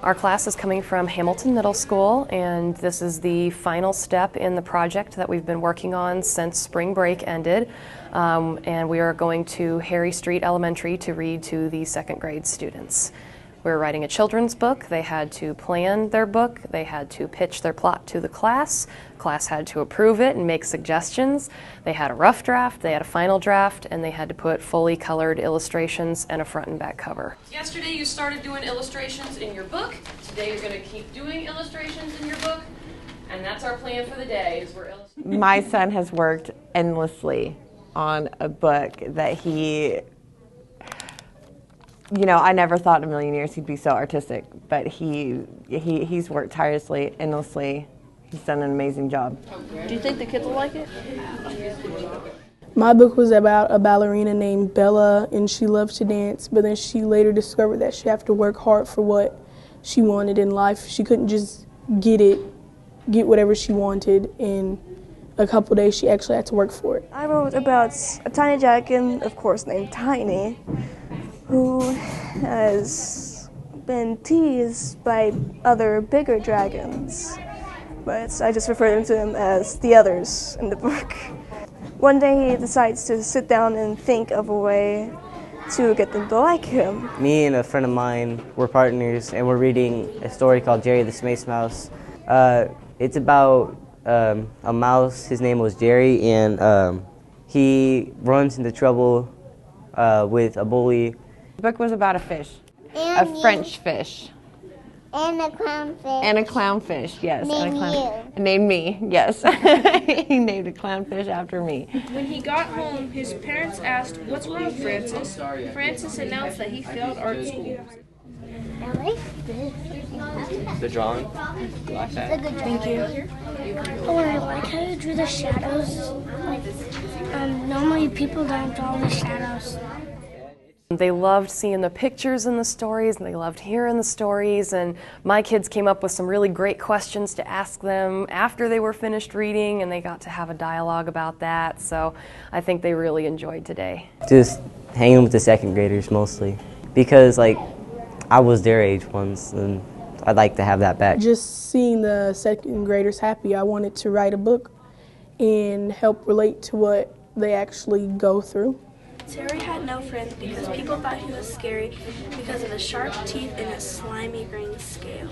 Our class is coming from Hamilton Middle School, and this is the final step in the project that we've been working on since spring break ended. And we are going to Harry Street Elementary to read to the second grade students. We're writing a children's book. They had to plan their book. They had to pitch their plot to the class. Class had to approve it and make suggestions. They had a rough draft, they had a final draft, and they had to put fully colored illustrations and a front and back cover. Yesterday you started doing illustrations in your book. Today you're going to keep doing illustrations in your book. And that's our plan for the day. Is we're illustrating. My son has worked endlessly on a book that I never thought in a million years he'd be so artistic, but he's worked tirelessly, endlessly. He's done an amazing job. Do you think the kids will like it? My book was about a ballerina named Bella, and she loved to dance, but then she later discovered that she had to work hard for what she wanted in life. She couldn't just get whatever she wanted in a couple days. She actually had to work for it. I wrote about a tiny dragon, of course named Tiny, who has been teased by other bigger dragons, but I just refer to him as the others in the book. One day he decides to sit down and think of a way to get them to like him. Me and a friend of mine, we're partners, and we're reading a story called Jerry the Space Mouse. It's about a mouse. His name was Jerry, and he runs into trouble with a bully. The book was about a fish, a French fish. And a clownfish. And a clownfish, yes. Named you. Named me, yes. He named a clownfish after me. When he got home, his parents asked, "What's wrong, Francis?" Francis announced that he failed art school. I like this. The drawing? Thank you. Oh, and I like how you drew the shadows. Normally people don't draw the shadows. They loved seeing the pictures in the stories, and they loved hearing the stories, and my kids came up with some really great questions to ask them after they were finished reading, and they got to have a dialogue about that, so I think they really enjoyed today. Just hanging with the second graders mostly, because I was their age once, and I'd like to have that back. Just seeing the second graders happy, I wanted to write a book and help relate to what they actually go through. Terry had no friends because people thought he was scary because of his sharp teeth and his slimy green scales.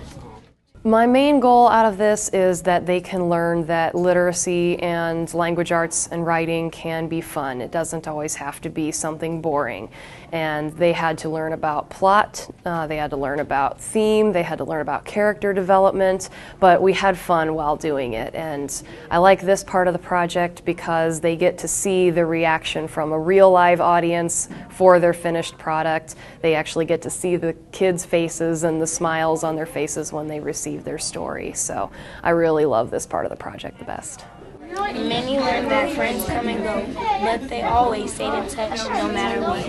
My main goal out of this is that they can learn that literacy and language arts and writing can be fun. It doesn't always have to be something boring. And they had to learn about plot, they had to learn about theme, they had to learn about character development, but we had fun while doing it. And I like this part of the project because they get to see the reaction from a real live audience for their finished product. They actually get to see the kids' faces and the smiles on their faces when they receive their story. So I really love this part of the project the best. Many learned that friends come and go, but they always stayed in touch no matter what.